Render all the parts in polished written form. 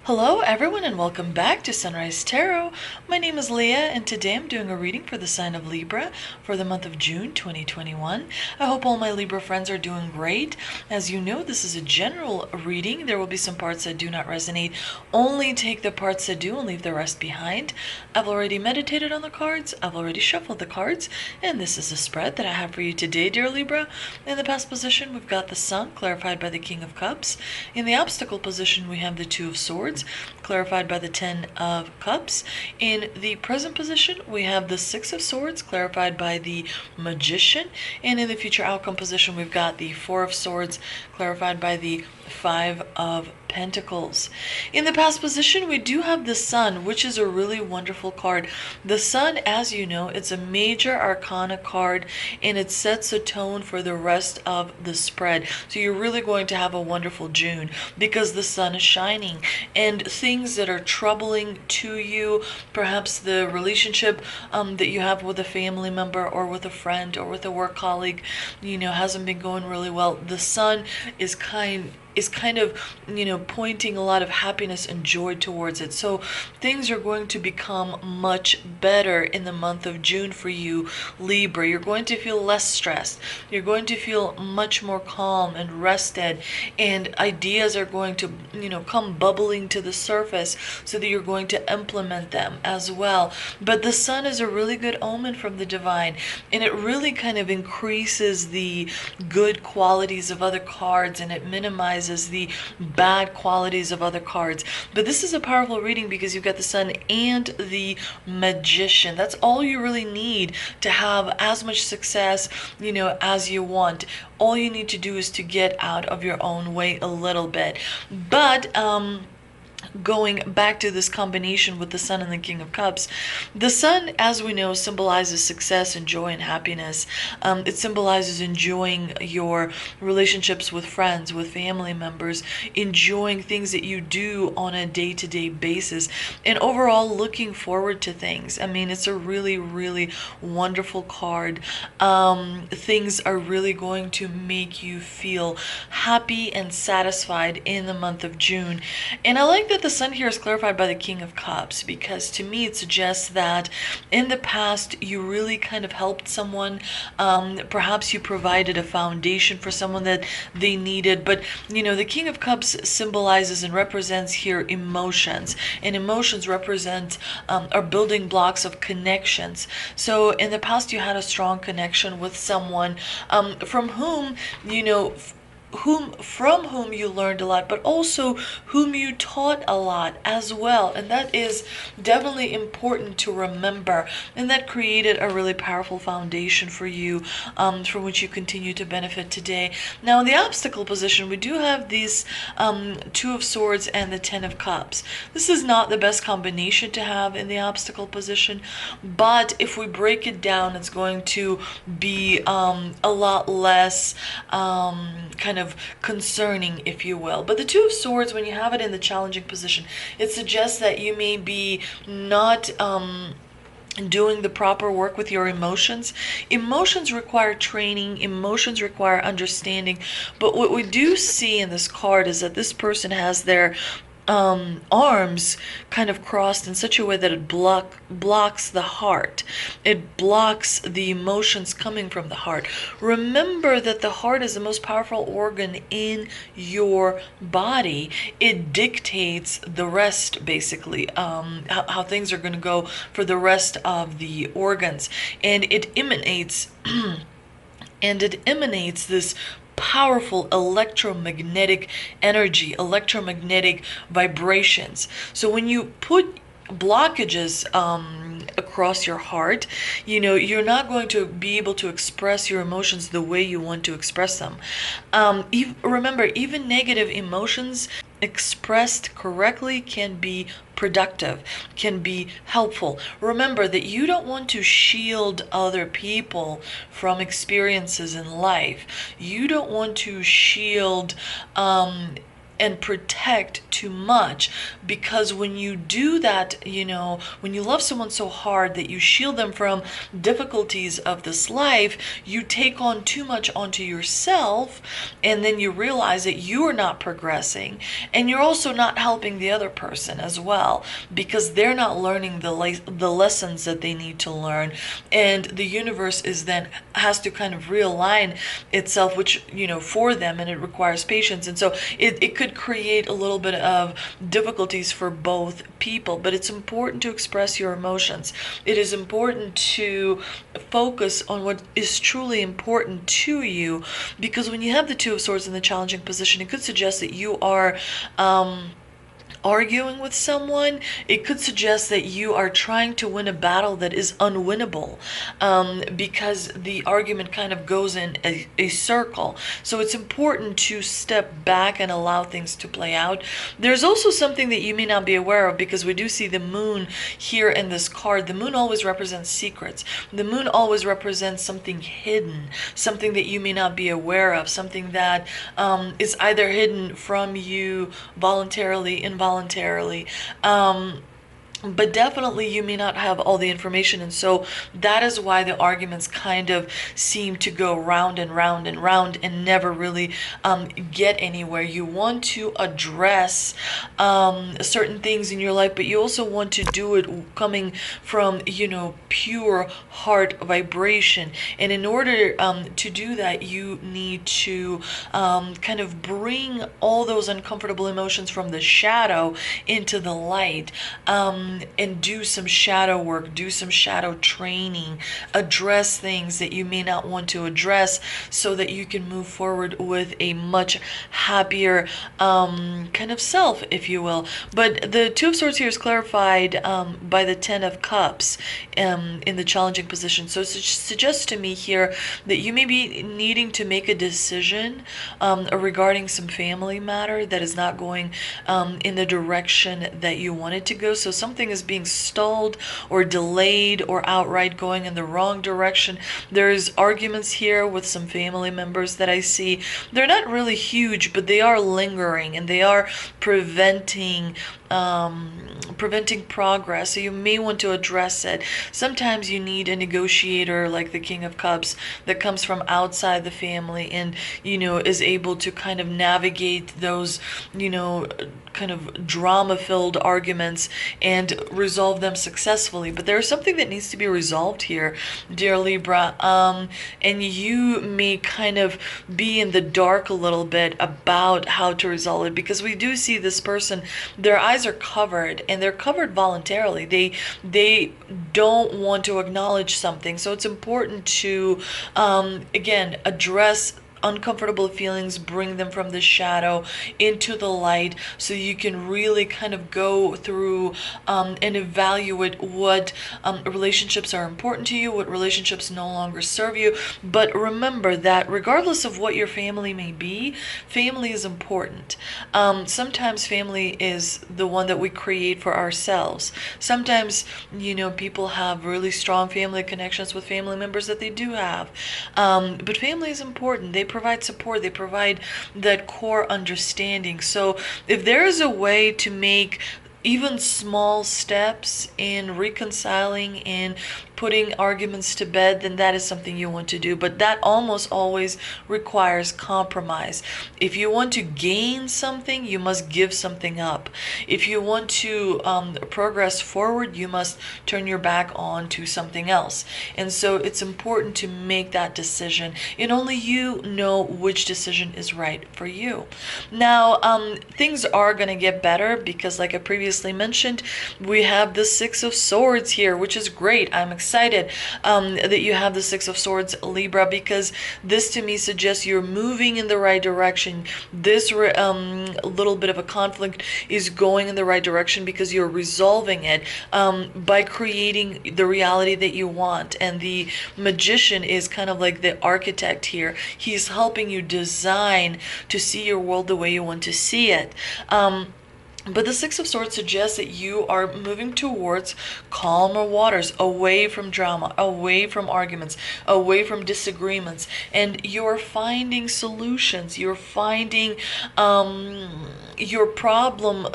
Hello everyone and welcome back to Sunrise Tarot. My name is Leah and today I'm doing a reading for the sign of Libra for the month of June 2021. I hope all my Libra friends are doing great. As you know, this is a general reading. There will be some parts that do not resonate. Only take the parts that do and leave the rest behind. I've already meditated on the cards. I've already shuffled the cards. And this is a spread that I have for you today, dear Libra. In the past position, we've got the Sun, clarified by the King of Cups. In the obstacle position, we have the Two of Swords, clarified by the Ten of Cups. In the present position, we have the Six of Swords, clarified by the Magician. And in the future outcome position, we've got the Four of Swords, clarified by the Five of Pentacles. In the past position, we do have the Sun, which is a really wonderful card. The Sun, as you know, it's a major arcana card, and it sets a tone for the rest of the spread. So you're really going to have a wonderful June because the Sun is shining, and things that are troubling to you, perhaps the relationship that you have with a family member or with a friend or with a work colleague, hasn't been going really well. The Sun is kind of, pointing a lot of happiness and joy towards it. So things are going to become much better in the month of June for you, Libra. You're going to feel less stressed. You're going to feel much more calm and rested, and ideas are going to, come bubbling to the surface so that you're going to implement them as well. But the Sun is a really good omen from the divine, and it really kind of increases the good qualities of other cards, and it minimizes the bad qualities of other cards. But this is a powerful reading because you've got the Sun and the Magician. That's all you really need to have as much success, as you want. All you need to do is to get out of your own way a little bit. But going back to this combination with the Sun and the King of Cups, the Sun, as we know, symbolizes success and joy and happiness. It symbolizes enjoying your relationships with friends, with family members, enjoying things that you do on a day-to-day basis, and overall looking forward to things. I mean, it's a really, really wonderful card. Things are really going to make you feel happy and satisfied in the month of June. And I like that the Sun here is clarified by the King of Cups, because to me it suggests that in the past you really kind of helped someone. Perhaps you provided a foundation for someone that they needed. But the King of Cups symbolizes and represents here emotions, and emotions represent are building blocks of connections. So in the past you had a strong connection with someone from whom you learned a lot, but also whom you taught a lot as well. And that is definitely important to remember. And that created a really powerful foundation for you, from which you continue to benefit today. Now, in the obstacle position, we do have these Two of Swords and the Ten of Cups. This is not the best combination to have in the obstacle position, but if we break it down, it's going to be a lot less kind of concerning, if you will. But the Two of Swords, when you have it in the challenging position, it suggests that you may be not doing the proper work with your emotions. Emotions require training, emotions require understanding. But what we do see in this card is that this person has their arms kind of crossed in such a way that it blocks the heart. It blocks the emotions coming from the heart. Remember that the heart is the most powerful organ in your body. It dictates the rest, basically, how things are going to go for the rest of the organs. And it emanates this powerful electromagnetic energy, electromagnetic vibrations. So when you put blockages across your heart, you're not going to be able to express your emotions the way you want to express them. Remember, even negative emotions expressed correctly can be productive, can be helpful. Remember that you don't want to shield other people from experiences in life. You don't want to shield and protect too much, because when you do that, when you love someone so hard that you shield them from difficulties of this life, you take on too much onto yourself, and then you realize that you are not progressing, and you're also not helping the other person as well, because they're not learning the lessons that they need to learn, and the universe is then has to kind of realign itself, which for them, and it requires patience, and so it could create a little bit of difficulties for both people. But it's important to express your emotions. It is important to focus on what is truly important to you, because when you have the Two of Swords in the challenging position, it could suggest that you are arguing with someone. It could suggest that you are trying to win a battle that is unwinnable, because the argument kind of goes in a circle. So it's important to step back and allow things to play out. There's also something that you may not be aware of, because we do see the moon here in this card. The moon always represents secrets. The moon always represents something hidden, something that you may not be aware of, something that is either hidden from you voluntarily, involuntarily, but definitely you may not have all the information, and so that is why the arguments kind of seem to go round and round and round and never really get anywhere. You want to address certain things in your life, but you also want to do it coming from pure heart vibration, and in order to do that, you need to kind of bring all those uncomfortable emotions from the shadow into the light, and do some shadow work, do some shadow training, address things that you may not want to address, so that you can move forward with a much happier kind of self, if you will. But the Two of Swords here is clarified by the Ten of Cups in the challenging position. So it suggests to me here that you may be needing to make a decision regarding some family matter that is not going in the direction that you want it to go. So something is being stalled or delayed or outright going in the wrong direction. There's arguments here with some family members that I see. They're not really huge, but they are lingering, and they are preventing progress. So you may want to address it. Sometimes you need a negotiator like the King of Cups that comes from outside the family, and is able to kind of navigate those kind of drama-filled arguments and resolve them successfully. But there's something that needs to be resolved here, dear Libra, and you may kind of be in the dark a little bit about how to resolve it, because we do see this person, their eyes are covered, and they're covered voluntarily. They don't want to acknowledge something. So it's important to again address uncomfortable feelings, bring them from the shadow into the light, so you can really kind of go through and evaluate what relationships are important to you, what relationships no longer serve you. But remember that regardless of what your family may be, family is important. Sometimes family is the one that we create for ourselves. Sometimes people have really strong family connections with family members that they do have, but family is important. They provide support, they provide that core understanding. So if there is a way to make even small steps in reconciling and putting arguments to bed, then that is something you want to do. But that almost always requires compromise. If you want to gain something, you must give something up. If you want to progress forward, you must turn your back on to something else. And so it's important to make that decision, and only you know which decision is right for you. Now, things are going to get better, because like I previously mentioned, we have the Six of Swords here, which is great. I'm excited that you have the Six of Swords, Libra, because this to me suggests you're moving in the right direction. This little bit of a conflict is going in the right direction because you're resolving it by creating the reality that you want. And the Magician is kind of like the architect here. He's helping you design to see your world the way you want to see it. But the Six of Swords suggests that you are moving towards calmer waters, away from drama, away from arguments, away from disagreements, and you're finding solutions. You're finding your problem,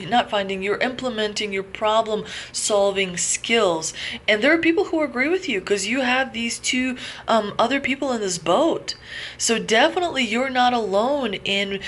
not finding, you're implementing your problem solving skills. And there are people who agree with you because you have these two other people in this boat. So definitely you're not alone in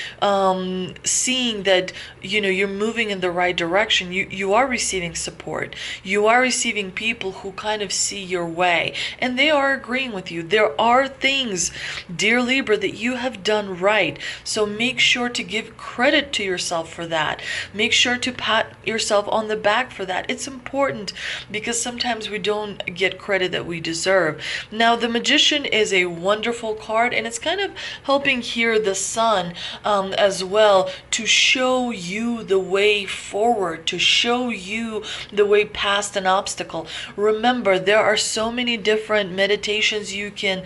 seeing that, you're moving in the right direction. You are receiving support. You are receiving people who kind of see your way, and they are agreeing with you. There are things, dear Libra, that you have done right. So make sure to give credit to yourself for that. Make sure to pat yourself on the back for that. It's important because sometimes we don't get credit that we deserve. Now, the Magician is a wonderful card, and it's kind of helping here the Sun as well, to show you the way forward, to show you the way past an obstacle. Remember, there are so many different meditations you can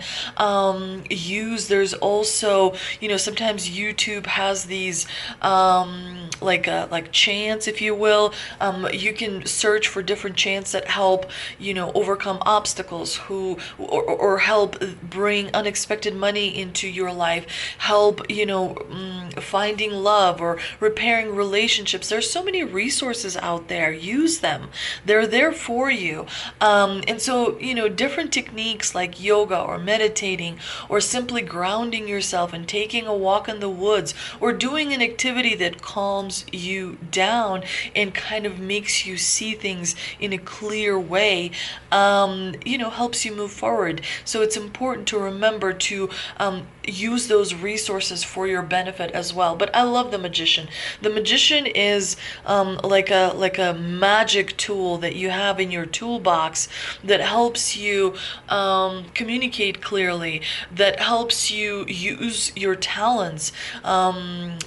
use. There's also, sometimes YouTube has these like chants, if you will. You can search for different chants that help, overcome obstacles, or help bring unexpected money into your life, help, finding love or repairing relationships. There's so many resources out there. Use them. They're there for you. And so, different techniques like yoga or meditating or simply grounding yourself and taking a walk in the woods or doing an activity that calms you down and kind of makes you see things in a clear way, helps you move forward. So it's important to remember to use those resources for your benefit as well. But I love the Magician. The Magician is like a magic tool that you have in your toolbox that helps you communicate clearly, that helps you use your talents and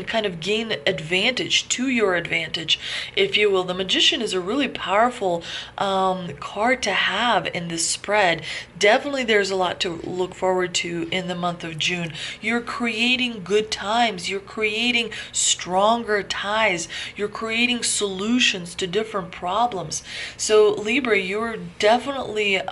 kind of gain advantage, to your advantage, if you will. The Magician is a really powerful card to have in this spread. Definitely there's a lot to look forward to in the month of June. You're creating good times. You're creating stronger ties. You're creating solutions to different problems. So Libra, you're definitely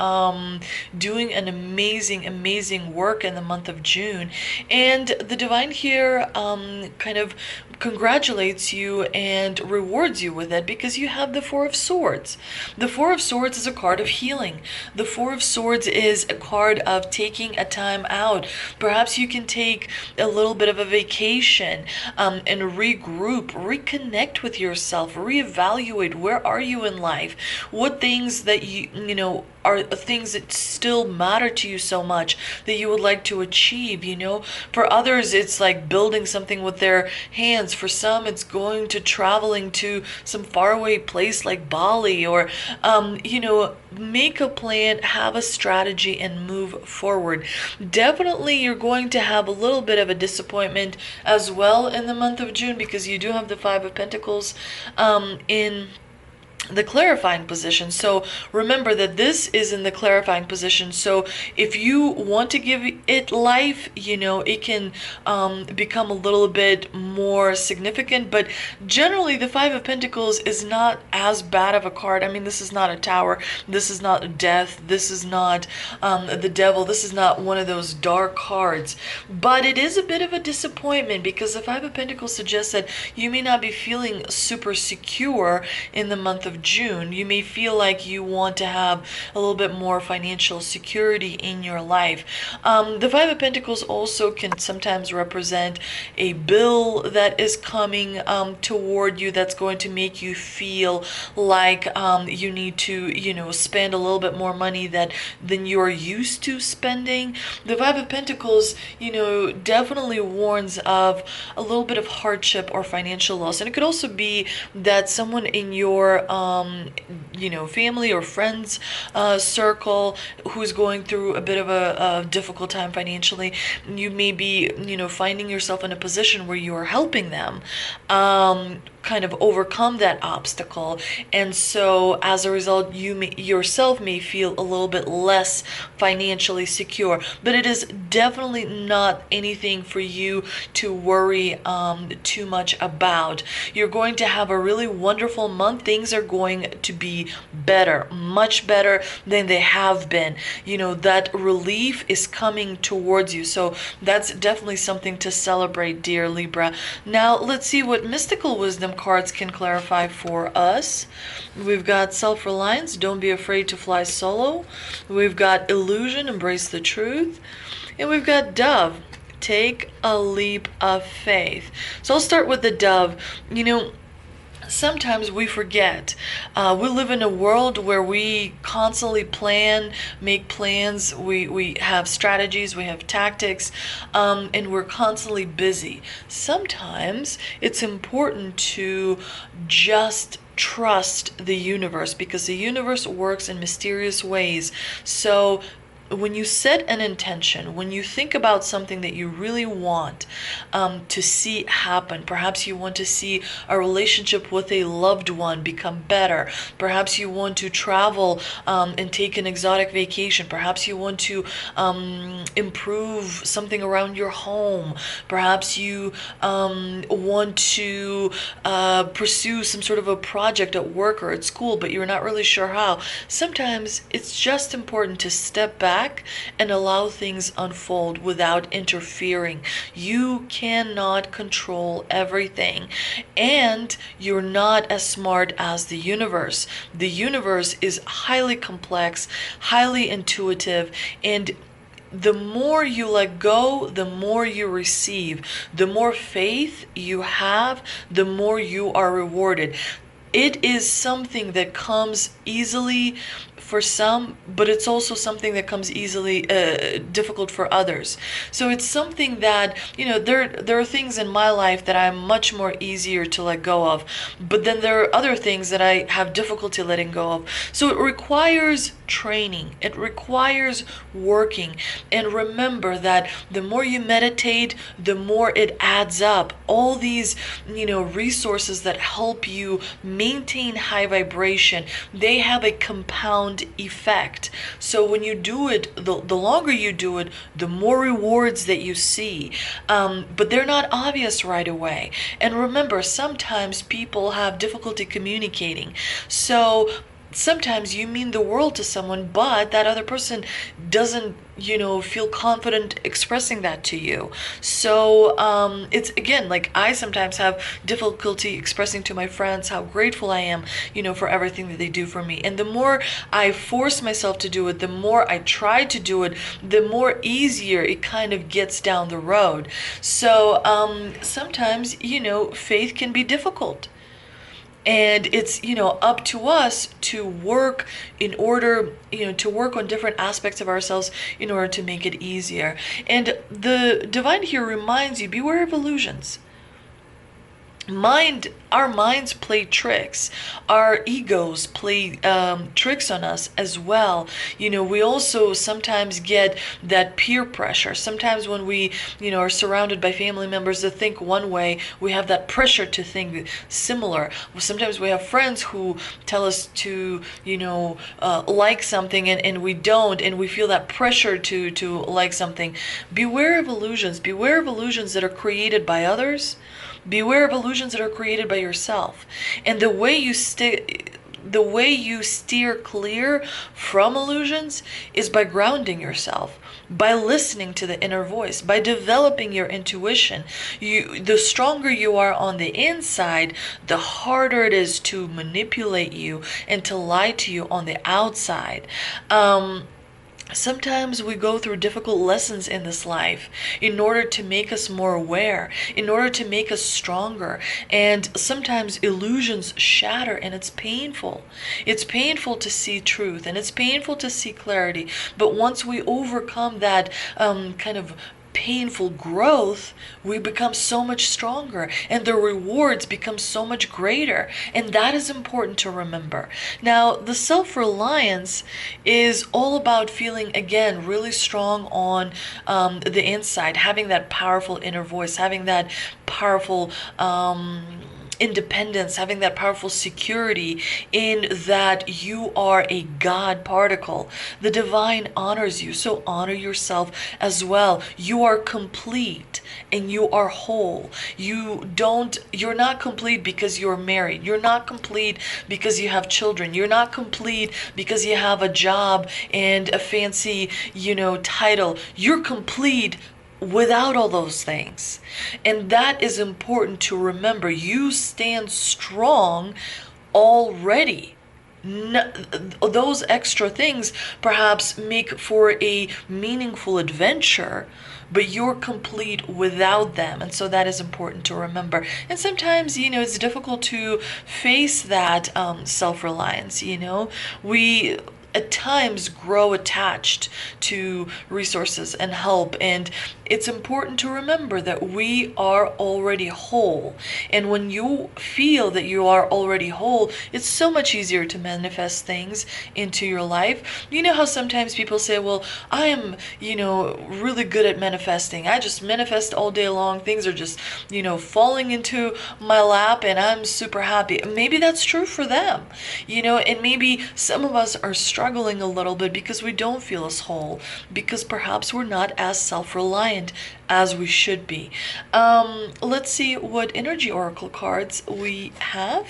doing an amazing work in the month of June. And the Divine here kind of congratulates you and rewards you with it because you have the Four of Swords. The Four of Swords is a card of healing. The Four of Swords is a card of taking a time out. Perhaps you can take a little bit of a vacation and regroup, reconnect with yourself, reevaluate where are you in life, what things that are things that still matter to you so much that you would like to achieve. For others it's like building something with their hands. For some it's going to traveling to some faraway place like Bali, or make a plan, have a strategy, and move forward. Definitely you're going to have a little bit of a disappointment as well in the month of June because you do have the Five of Pentacles in the clarifying position. So remember that this is in the clarifying position. So if you want to give it life, it can become a little bit more significant. But generally the Five of Pentacles is not as bad of a card. I mean, this is not a Tower. This is not death. This is not the Devil. This is not one of those dark cards. But it is a bit of a disappointment because the Five of Pentacles suggests that you may not be feeling super secure in the month of June. You may feel like you want to have a little bit more financial security in your life. The Five of Pentacles also can sometimes represent a bill that is coming toward you that's going to make you feel like you need to, spend a little bit more money than you're used to spending. The Five of Pentacles, definitely warns of a little bit of hardship or financial loss. And it could also be that someone in your family or friends circle who's going through a bit of a difficult time financially. You may be, finding yourself in a position where you are helping them. kind of overcome that obstacle. And so as a result, yourself may feel a little bit less financially secure, but it is definitely not anything for you to worry too much about. You're going to have a really wonderful month. Things are going to be better, much better than they have been. That relief is coming towards you. So that's definitely something to celebrate, dear Libra. Now let's see what mystical wisdom cards can clarify for us. We've got self-reliance, don't be afraid to fly solo. We've got illusion, embrace the truth. And we've got dove, take a leap of faith. So I'll start with the dove. Sometimes we forget. We live in a world where we constantly make plans. We have strategies, we have tactics, and we're constantly busy. Sometimes it's important to just trust the universe, because the universe works in mysterious ways. So when you set an intention, when you think about something that you really want to see happen, perhaps you want to see a relationship with a loved one become better, perhaps you want to travel and take an exotic vacation, perhaps you want to improve something around your home, perhaps you want to pursue some sort of a project at work or at school, but you're not really sure how. Sometimes it's just important to step back and allow things unfold without interfering. You cannot control everything, and you're not as smart as the universe. The universe is highly complex, highly intuitive, and the more you let go, the more you receive. The more faith you have, the more you are rewarded. It is something that comes easily for some, but it's also something that comes easily difficult for others. So it's something that, there are things in my life that I'm much more easier to let go of, but then there are other things that I have difficulty letting go of. So it requires training, it requires working. And remember that the more you meditate, the more it adds up. All these resources that help you maintain high vibration, they have a compound effect. So when you do it, the longer you do it, the more rewards that you see, but they're not obvious right away. And remember, sometimes people have difficulty communicating. So sometimes you mean the world to someone, but that other person doesn't feel confident expressing that to you. So it's, again, like I sometimes have difficulty expressing to my friends how grateful I am for everything that they do for me. And the more I force myself to do it, the more I try to do it, the more easier it kind of gets down the road. So sometimes faith can be difficult. And it's, up to us to work in order, to work on different aspects of ourselves in order to make it easier. And the divine here reminds you, beware of illusions. Our minds play tricks. Our egos play tricks on us as well. We also sometimes get that peer pressure. Sometimes when we, are surrounded by family members that think one way, we have that pressure to think similar. Sometimes we have friends who tell us to, like something and we don't, and we feel that pressure to like something. Beware of illusions. Beware of illusions that are created by others. Beware of illusions that are created by yourself. And the way you steer clear from illusions is by grounding yourself, by listening to the inner voice, by developing your intuition. The stronger you are on the inside, the harder it is to manipulate you and to lie to you on the outside. Sometimes we go through difficult lessons in this life in order to make us more aware, in order to make us stronger. And sometimes illusions shatter, and it's painful. It's painful to see truth, and it's painful to see clarity. But once we overcome that kind of painful growth, we become so much stronger, and the rewards become so much greater. And that is important to remember. Now, the self-reliance is all about feeling, again, really strong on the inside, having that powerful inner voice, having that powerful independence, having that powerful security in that you are a God particle. The divine honors you, so honor yourself as well. You are complete and you are whole. You're not complete because you're married. You're not complete because you have children. You're not complete because you have a job and a fancy, title. You're complete without all those things. And that is important to remember. You stand strong already. Those extra things perhaps make for a meaningful adventure, but you're complete without them. And so that is important to remember. And sometimes, it's difficult to face that self-reliance. We at times grow attached to resources and help, and it's important to remember that we are already whole. And when you feel that you are already whole, it's so much easier to manifest things into your life. You know how sometimes people say, well, I am really good at manifesting. I just manifest all day long. Things are just falling into my lap and I'm super happy. Maybe that's true for them, and maybe some of us are struggling a little bit because we don't feel as whole, because perhaps we're not as self-reliant as we should be. Let's see what energy oracle cards we have.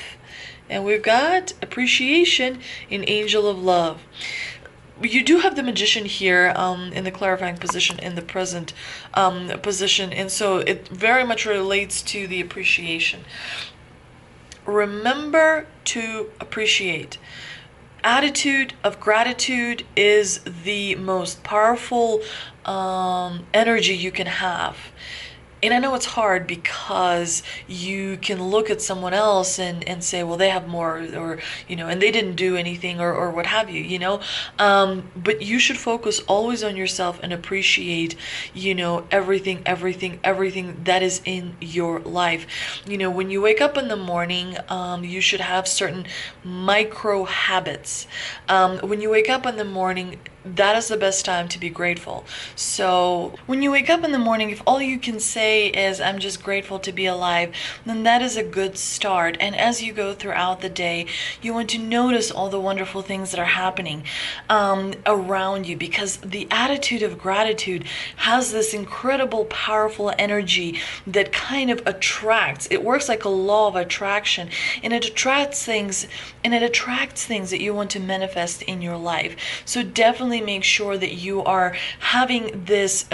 And we've got appreciation in Angel of Love. You do have the Magician here in the clarifying position, in the present position, and so it very much relates to the appreciation. Remember to appreciate. Attitude of gratitude is the most powerful energy you can have. And I know it's hard because you can look at someone else and say, well, they have more, or, and they didn't do anything, or what have you, but you should focus always on yourself and appreciate, everything that is in your life. When you wake up in the morning, you should have certain micro habits. When you wake up in the morning, that is the best time to be grateful. So when you wake up in the morning, if all you can say is, I'm just grateful to be alive, then that is a good start. And as you go throughout the day, you want to notice all the wonderful things that are happening around you, because the attitude of gratitude has this incredible, powerful energy that kind of attracts. It works like a law of attraction, and it attracts things, that you want to manifest in your life. So definitely make sure that you are having this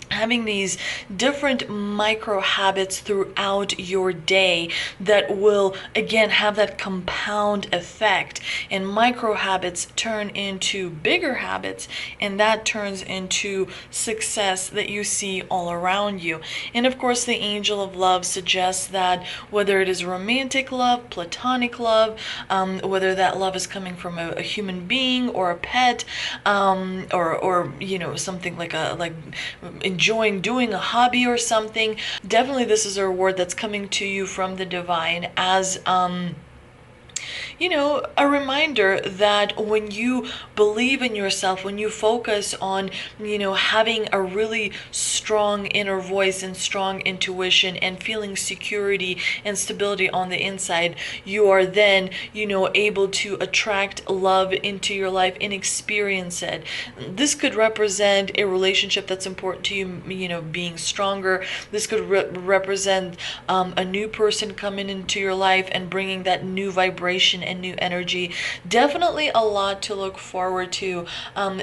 having these different micro habits throughout your day that will again have that compound effect, and micro habits turn into bigger habits, and that turns into success that you see all around you. And of course, the Angel of Love suggests that whether it is romantic love, platonic love, whether that love is coming from a human being or a pet, or something like enjoying doing a hobby or something, definitely this is a reward that's coming to you from the divine as a reminder that when you believe in yourself, when you focus on, having a really strong inner voice and strong intuition and feeling security and stability on the inside, you are then, able to attract love into your life and experience it. This could represent a relationship that's important to you, being stronger. This could represent a new person coming into your life and bringing that new vibration and new energy. Definitely a lot to look forward to,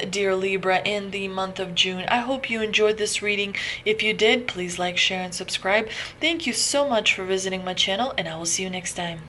dear Libra, in the month of June. I hope you enjoyed this reading. If you did, please like, share, and subscribe. Thank you so much for visiting my channel, and I will see you next time.